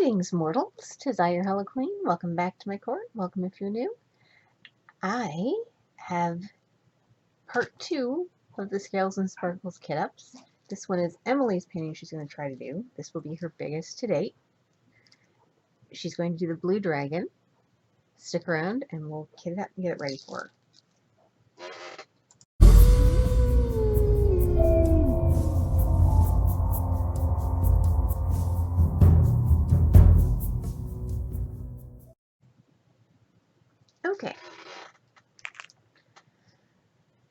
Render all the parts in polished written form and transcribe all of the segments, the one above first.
Greetings, mortals. 'Tis I, your Hello Queen. Welcome back to my court. Welcome if you're new. I have part 2 of the Scales and Sparkles kit ups. This one is Emily's painting she's going to try to do. This will be her biggest to date. She's going to do the blue dragon. Stick around and we'll kit it up and get it ready for her. Okay.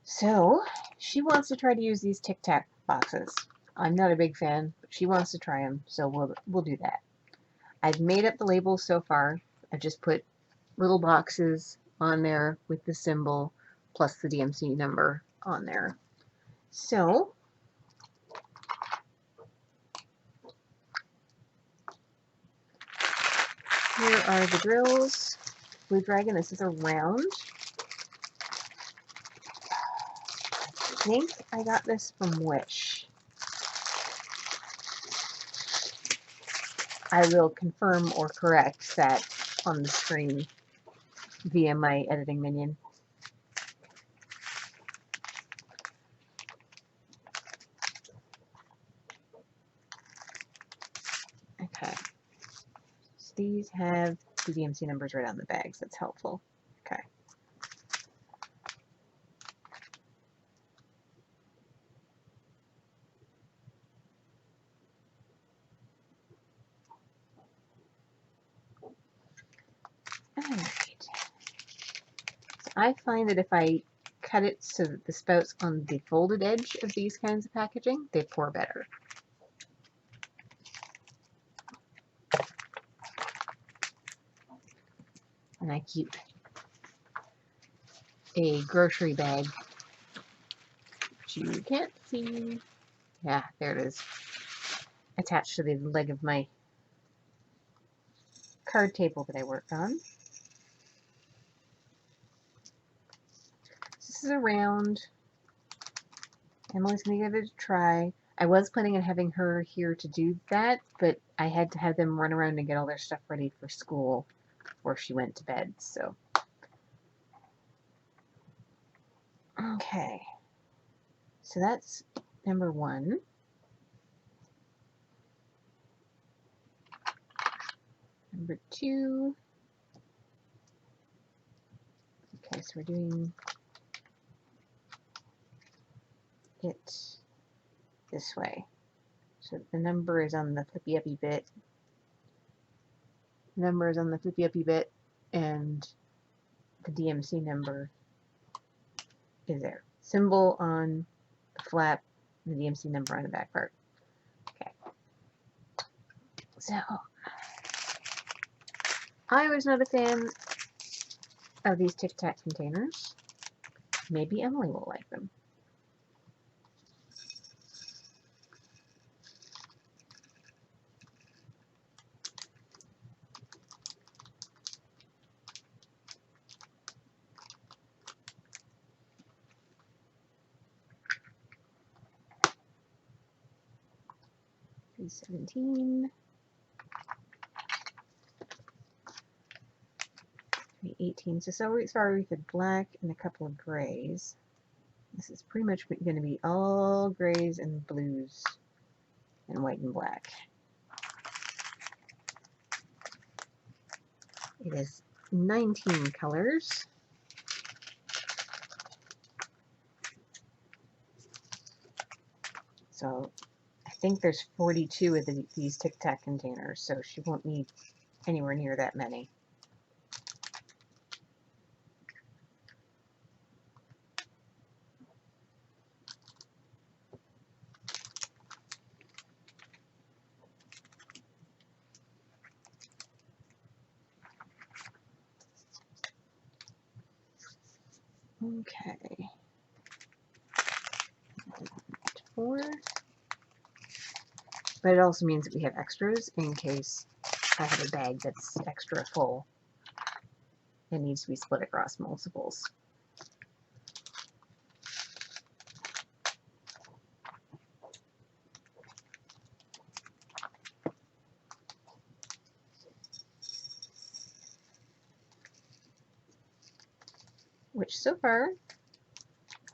So, she wants to try to use these Tic Tac boxes. I'm not a big fan, but she wants to try them, so we'll do that. I've made up the labels so far. I've just put little boxes on there with the symbol plus the DMC number on there. So, here are the drills. Blue Dragon, this is a round. I think I got this from Wish. I will confirm or correct that on the screen via my editing minion. Okay. So these have the DMC numbers right on the bags. That's helpful. Okay. Alright. So I find that if I cut it so that the spout's on the folded edge of these kinds of packaging, they pour better. And I keep a grocery bag, which you can't see. Yeah, there it is. Attached to the leg of my card table that I worked on. This is a round. Emily's going to give it a try. I was planning on having her here to do that, but I had to have them run around and get all their stuff ready for school before she went to bed, so. Okay. So that's number 1. Number 2. Okay, so we're doing it this way. So the number is on the flippy-uppy bit. Number is on the flippy-uppy bit, and the DMC number is there. Symbol on the flap, and the DMC number on the back part. Okay. So, I was not a fan of these Tic Tac containers. Maybe Emily will like them. $3.17. $3.18. So sorry with the black and a couple of grays. This is pretty much going to be all grays and blues and white and black. It is 19 colors. So I think there's 42 of these Tic Tac containers, so she won't need anywhere near that many. Okay. 4. But it also means that we have extras in case I have a bag that's extra full and needs to be split across multiples. which so far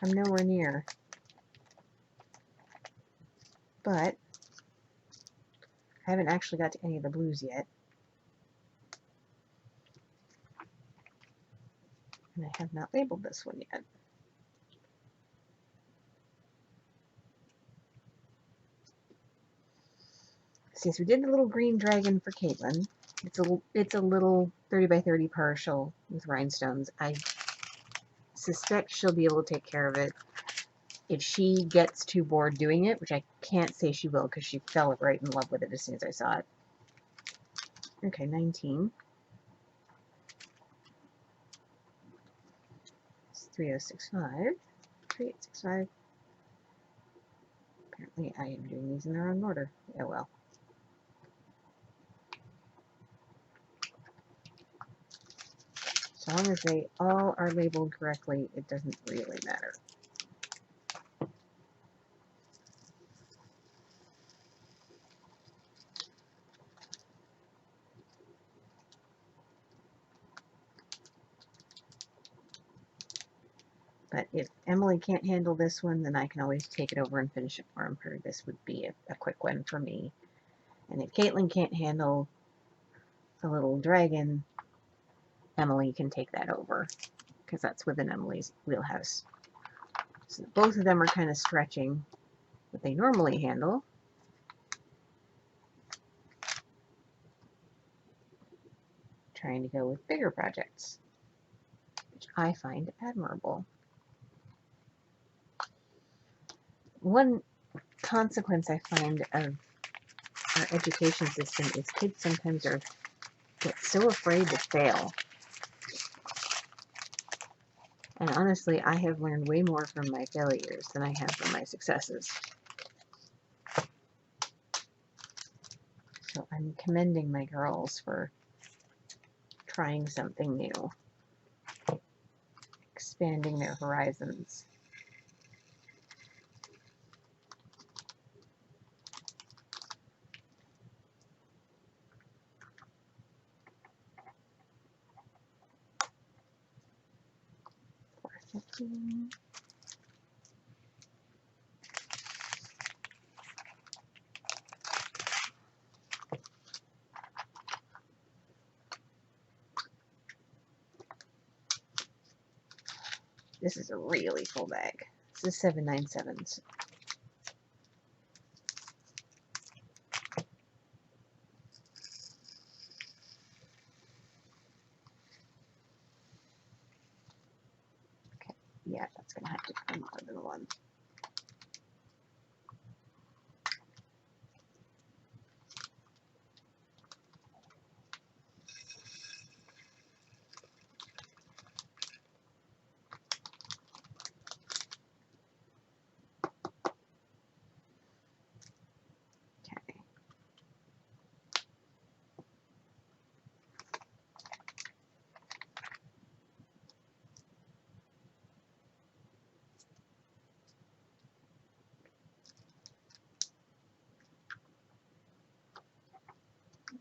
I'm nowhere near. But I haven't actually got to any of the blues yet. And I have not labeled this one yet. Since we did the little green dragon for Caitlin, it's a little 30 by 30 partial with rhinestones. I suspect she'll be able to take care of it. If she gets too bored doing it, which I can't say she will because she fell right in love with it as soon as I saw it. Okay, 19. It's 3065. 3865. Apparently I am doing these in the wrong order. Oh well. So long as they all are labeled correctly, it doesn't really matter. But if Emily can't handle this one, then I can always take it over and finish it for her. This would be a quick one for me. And if Caitlin can't handle the little dragon, Emily can take that over, because that's within Emily's wheelhouse. So both of them are kind of stretching what they normally handle. Trying to go with bigger projects, which I find admirable. One consequence I find of our education system is kids sometimes get so afraid to fail. And honestly, I have learned way more from my failures than I have from my successes. So I'm commending my girls for trying something new, expanding their horizons. This is a really full bag. This is 797s. Okay, yeah, that's gonna have to come more than one.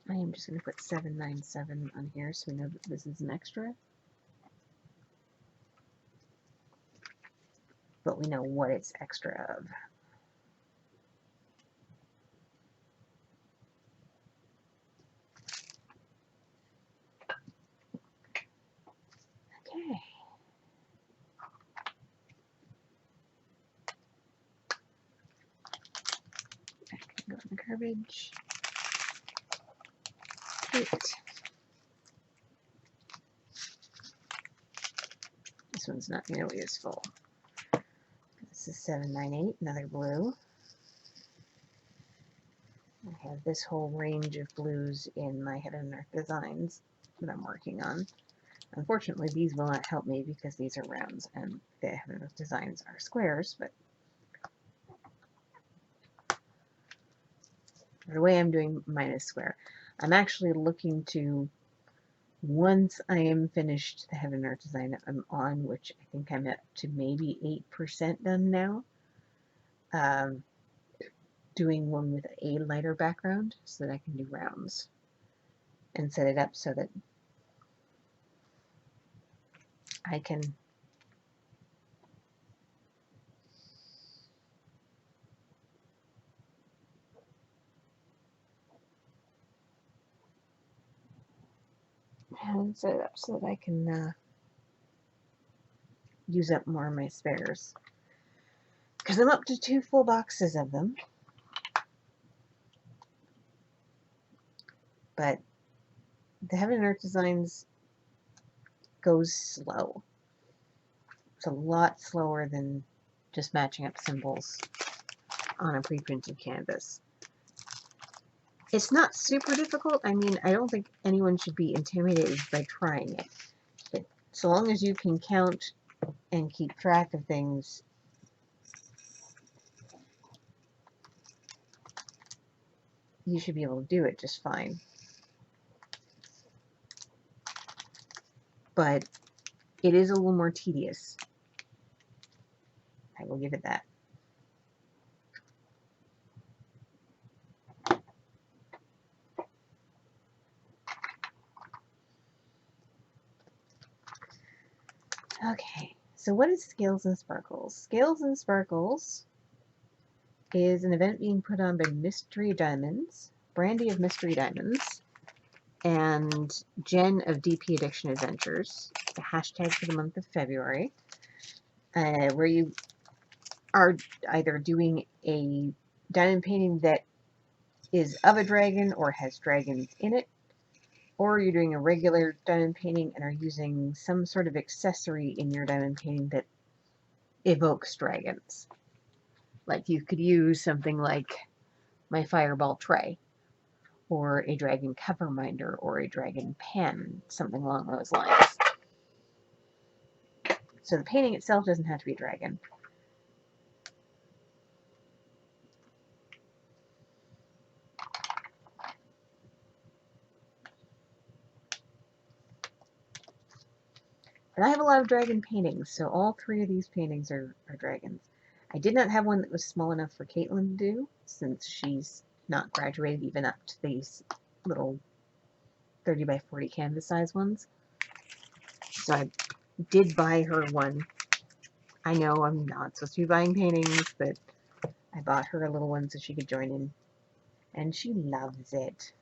I am just going to put 797 on here so we know that this is an extra. But we know what it's extra of. Okay. That can go in the garbage. Great. This one's not nearly as full. This is 798, another blue. I have this whole range of blues in my Heaven and Earth designs that I'm working on. Unfortunately, these will not help me because these are rounds and the Heaven and Earth designs are squares, but the way I'm doing mine is square. I'm actually looking to, once I am finished the Heaven and Earth design that I'm on, which I think I'm at to maybe 8% done now, doing one with a lighter background so that I can do rounds and set it up so that I can and set it up so that I can use up more of my spares. Because I'm up to 2 full boxes of them. But the Heaven and Earth Designs goes slow. It's a lot slower than just matching up symbols on a pre-printed canvas. It's not super difficult. I mean, I don't think anyone should be intimidated by trying it. But so long as you can count and keep track of things, you should be able to do it just fine. But it is a little more tedious. I will give it that. Okay, so what is Scales and Sparkles? Scales and Sparkles is an event being put on by Mystery Diamonds, Brandy of Mystery Diamonds, and Jen of DP Addiction Adventures, the hashtag for the month of February, where you are either doing a diamond painting that is of a dragon or has dragons in it, or you're doing a regular diamond painting and are using some sort of accessory in your diamond painting that evokes dragons. Like you could use something like my fireball tray, or a dragon cover minder, or a dragon pen, something along those lines. So the painting itself doesn't have to be a dragon. But I have a lot of dragon paintings, so all 3 of these paintings are dragons. I did not have one that was small enough for Caitlin to do, since she's not graduated even up to these little 30 by 40 canvas size ones. So I did buy her one. I know I'm not supposed to be buying paintings, but I bought her a little one so she could join in. And she loves it.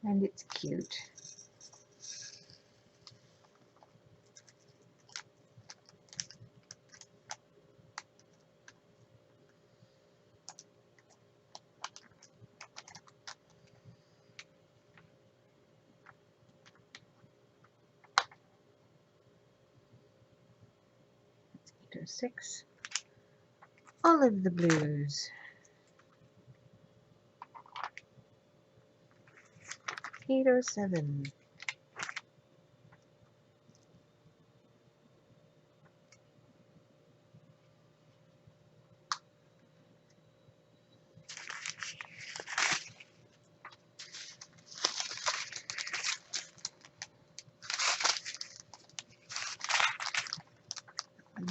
And it's cute. That's 806. All of the blues. 807.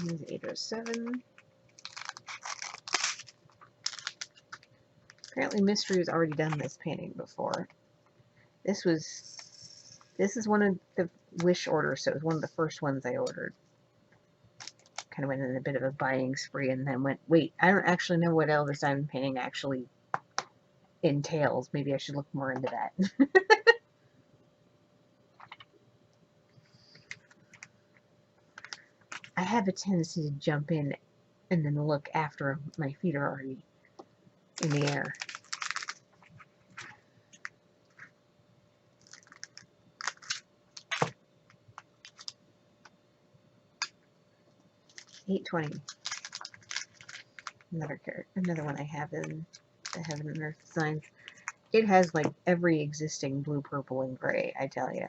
Use 807. Apparently Mystery has already done this painting before. This is one of the wish orders, so it was one of the first ones I ordered. Kind of went in a bit of a buying spree and then went, wait, I don't actually know what Elvis diamond painting actually entails. Maybe I should look more into that. I have a tendency to jump in and then look after my feet are already in the air. $8.20. Another one I have in the Heaven and Earth Designs. It has like every existing blue, purple, and gray, I tell you.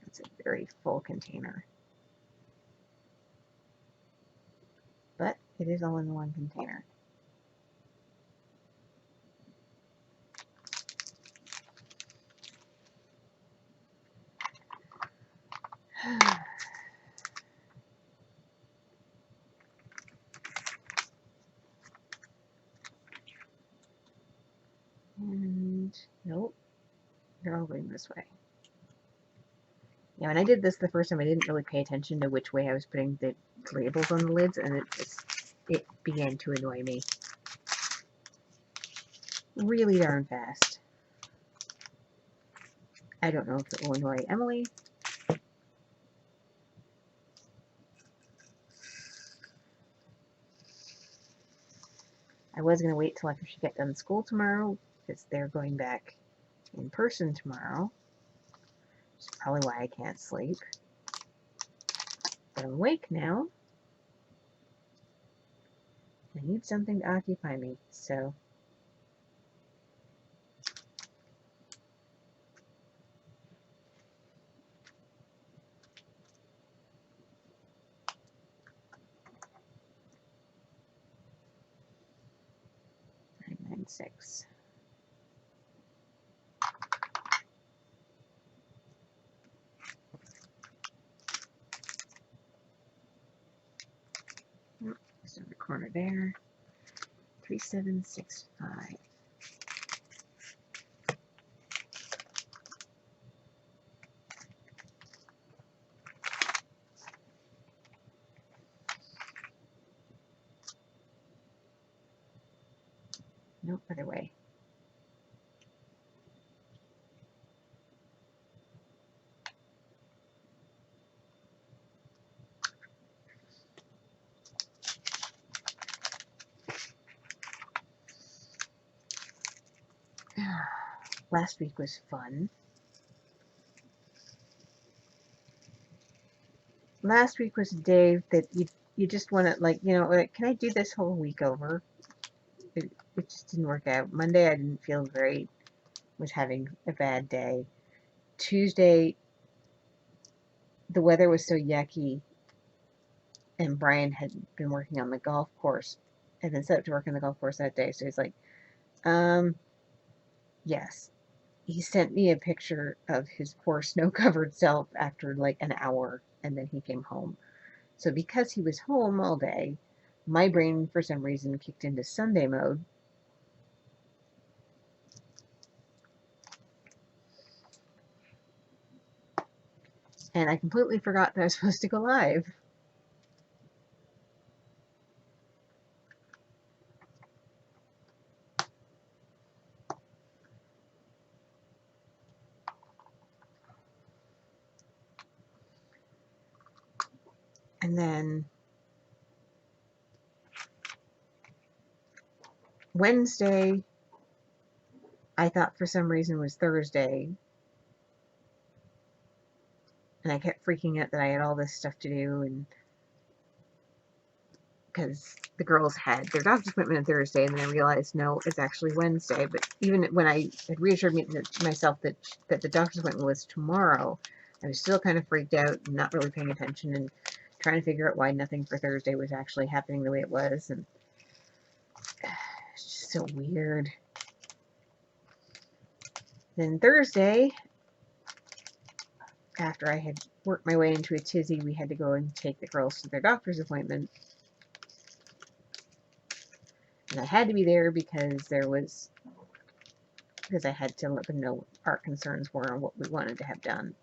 It's a very full container. But it is all in one container. They're all going this way. Yeah, when I did this the first time, I didn't really pay attention to which way I was putting the labels on the lids, and it began to annoy me really darn fast. I don't know if it will annoy Emily. I was going to wait till after she got done school tomorrow, because they're going back in person tomorrow. Which is probably why I can't sleep. But I'm awake now. I need something to occupy me, so... Nine, 9, 6. There's another corner there. 3, 7, 6, 5. Nope, other way. Last week was fun. Last week was a day that you just want to, like, you know, like, can I do this whole week over? It just didn't work out. Monday I didn't feel great. Was having a bad day. Tuesday the weather was so yucky, and Brian had been working on the golf course and then set up to work on the golf course that day. So he's like, yes. He sent me a picture of his poor snow-covered self after like an hour, and then he came home. So because he was home all day, my brain, for some reason, kicked into Sunday mode. And I completely forgot that I was supposed to go live. And then Wednesday, I thought for some reason was Thursday. And I kept freaking out that I had all this stuff to do, and because the girls had their doctor's appointment on Thursday, and then I realized, no, it's actually Wednesday. But even when I had reassured myself that the doctor's appointment was tomorrow, I was still kind of freaked out and not really paying attention and trying to figure out why nothing for Thursday was actually happening the way it was. And it's just so weird. Then Thursday, after I had worked my way into a tizzy, we had to go and take the girls to their doctor's appointment. And I had to be there because I had to let them know what our concerns were and what we wanted to have done.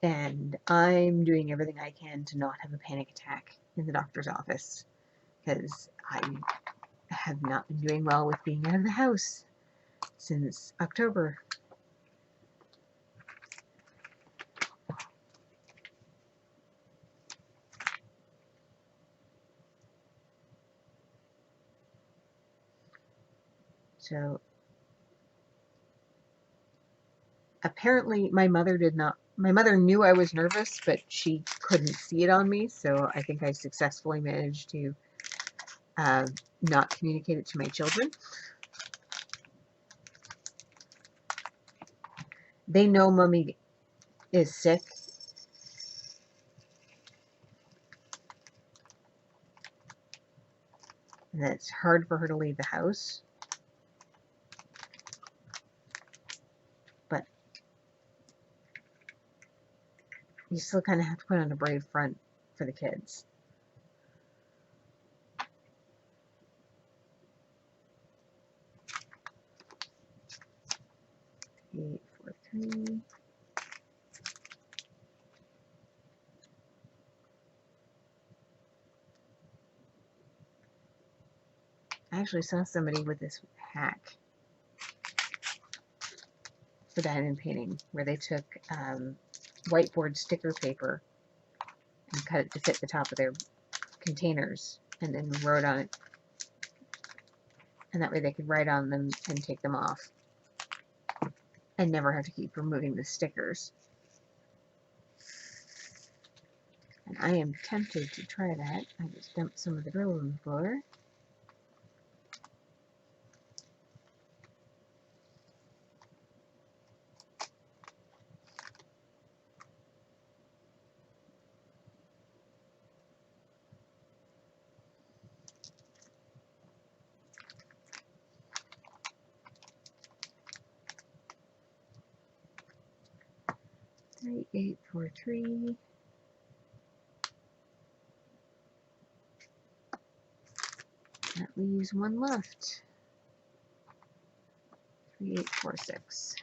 And I'm doing everything I can to not have a panic attack in the doctor's office, because I have not been doing well with being out of the house since October. So apparently my mother knew I was nervous, but she couldn't see it on me, so I think I successfully managed to not communicate it to my children. They know Mommy is sick. And that it's hard for her to leave the house. But you still kind of have to put on a brave front for the kids. 3. I actually saw somebody with this hack for diamond painting where they took whiteboard sticker paper and cut it to fit the top of their containers and then wrote on it. And that way they could write on them and take them off and never have to keep removing the stickers. And I am tempted to try that. I just dumped some of the drill on the floor. Three, 8, 4, 3. That leaves one left. 3, 8, 4, 6.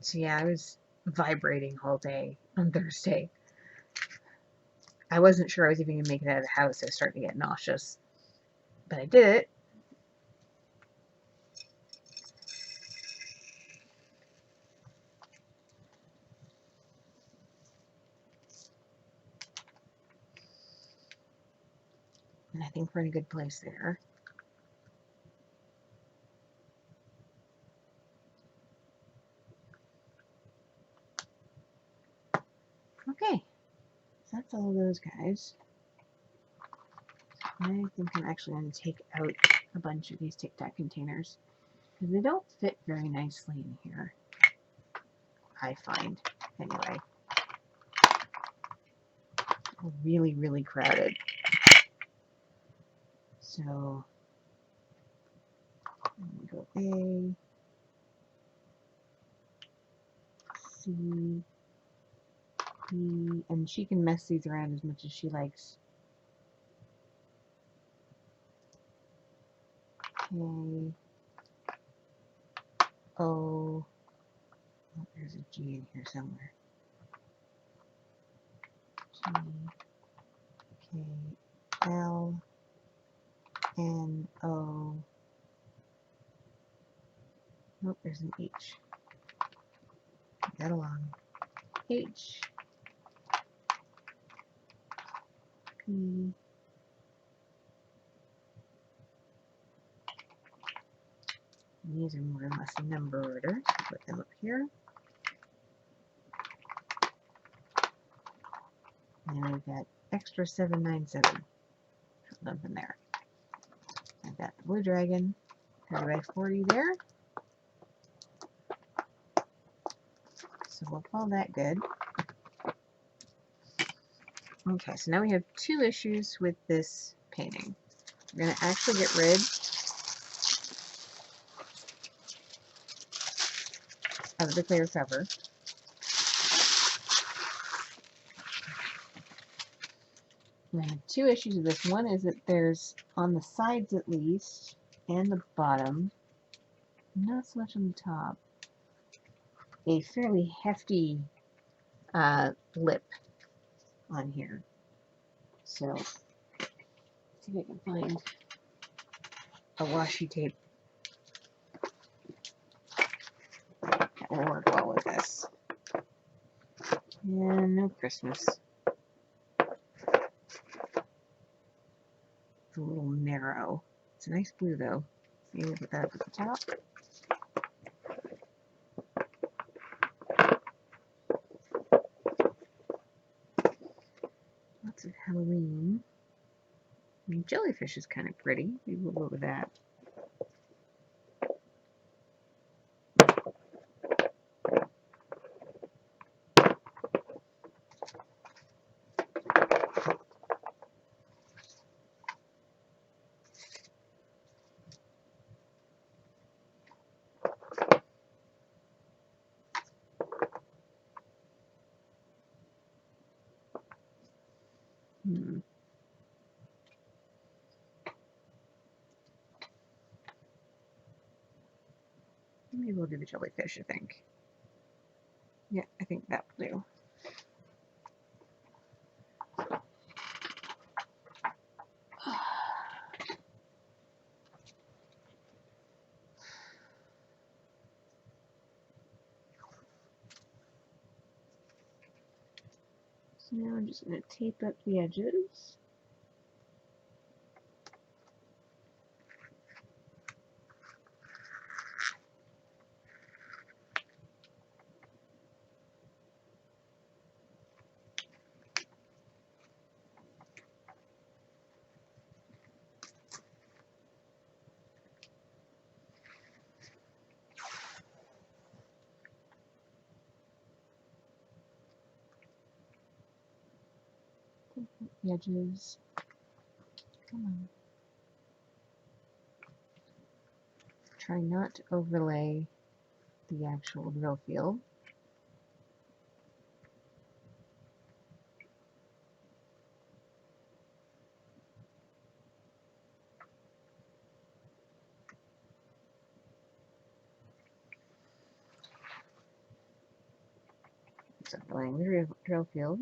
So yeah, I was vibrating all day on Thursday. I wasn't sure I was even going to make it out of the house. I was starting to get nauseous. But I did it. And I think we're in a good place there. Okay. So that's all of those guys. I think I'm actually going to take out a bunch of these Tic Tac containers because they don't fit very nicely in here, I find. Anyway, really, really crowded. So, I'm going to go A, C, D, and she can mess these around as much as she likes. K, O, oh, there's a G in here somewhere. G, K, L, N, O. Nope, there's an H. Move that along. H, P, these are more or less numbered. Put them up here. And then we've got extra 797. Put them in there. I've got the blue dragon, 30 by 40 there. So we'll call that good. Okay, so now we have 2 issues with this painting. We're going to actually get rid of the clear cover. We have 2 issues with this. One is that there's, on the sides at least, and the bottom, not so much on the top, a fairly hefty lip on here. So, let's see if I can find a washi tape that will work well with this. And no Christmas. It's a little narrow. It's a nice blue though. Maybe put that up at the top. Lots of Halloween. I mean, jellyfish is kind of pretty. Maybe we'll go with that. the jellyfish, I think. Yeah, I think that will do. So now I'm just going to tape up the edges. The edges. Come on. Try not to overlay the actual drill field. So overlaying the drill field.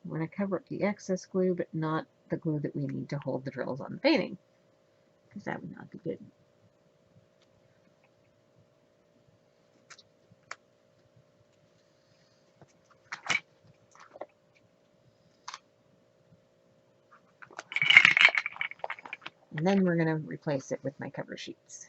I'm going to cover up the excess glue, but not the glue that we need to hold the drills on the painting, because that would not be good. And then we're going to replace it with my cover sheets.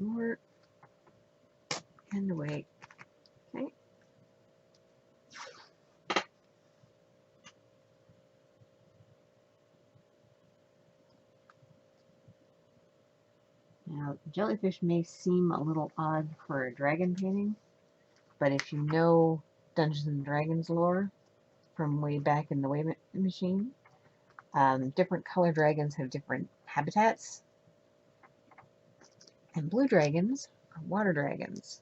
More and away. Okay. Now, jellyfish may seem a little odd for a dragon painting, but if you know Dungeons and Dragons lore from way back in the Way Machine, different color dragons have different habitats, and blue dragons are water dragons.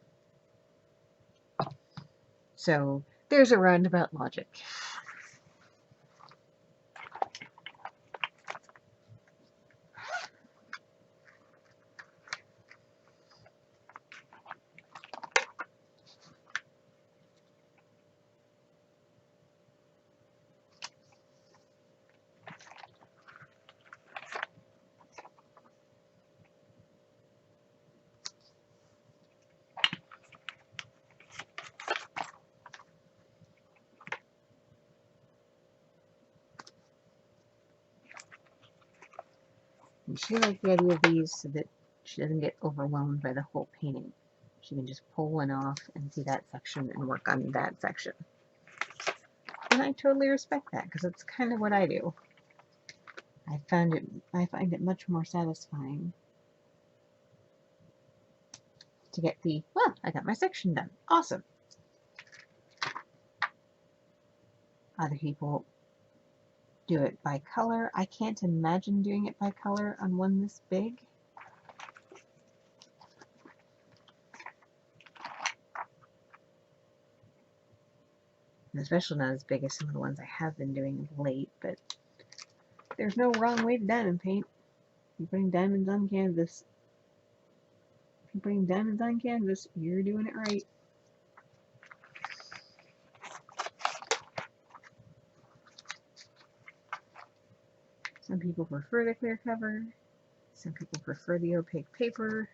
So there's a roundabout logic. And she liked the idea of these so that she doesn't get overwhelmed by the whole painting. She can just pull one off and see that section and work on that section. And I totally respect that, because it's kind of what I do. I find it much more satisfying to get the, well, I got my section done. Awesome. Other people do it by color. I can't imagine doing it by color on one this big. And especially not as big as some of the ones I have been doing of late, but there's no wrong way to diamond paint. You're putting diamonds on canvas. If you're putting diamonds on canvas, you're doing it right. Some people prefer the clear cover. Some people prefer the opaque paper.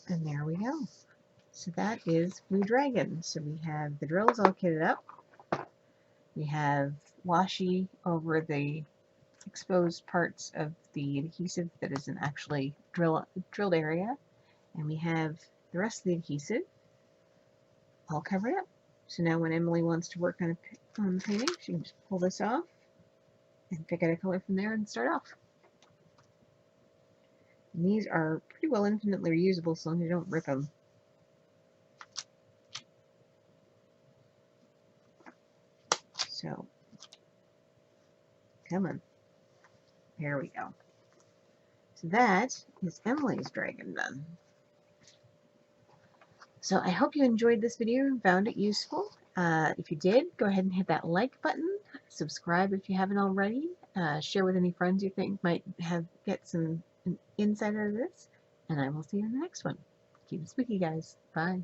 And there we go. So that is Blue Dragon. So we have the drills all kitted up. We have washi over the exposed parts of the adhesive that isn't actually drilled area. And we have the rest of the adhesive all covered up. So now when Emily wants to work on the painting, she can just pull this off and pick out a color from there and start off. And these are pretty well infinitely reusable, so long as you don't rip them. So, come on. There we go. So that is Emily's dragon done. So I hope you enjoyed this video and found it useful. If you did, go ahead and hit that like button. Subscribe if you haven't already. Share with any friends you think might get some insight out of this. And I will see you in the next one. Keep it spooky, guys. Bye.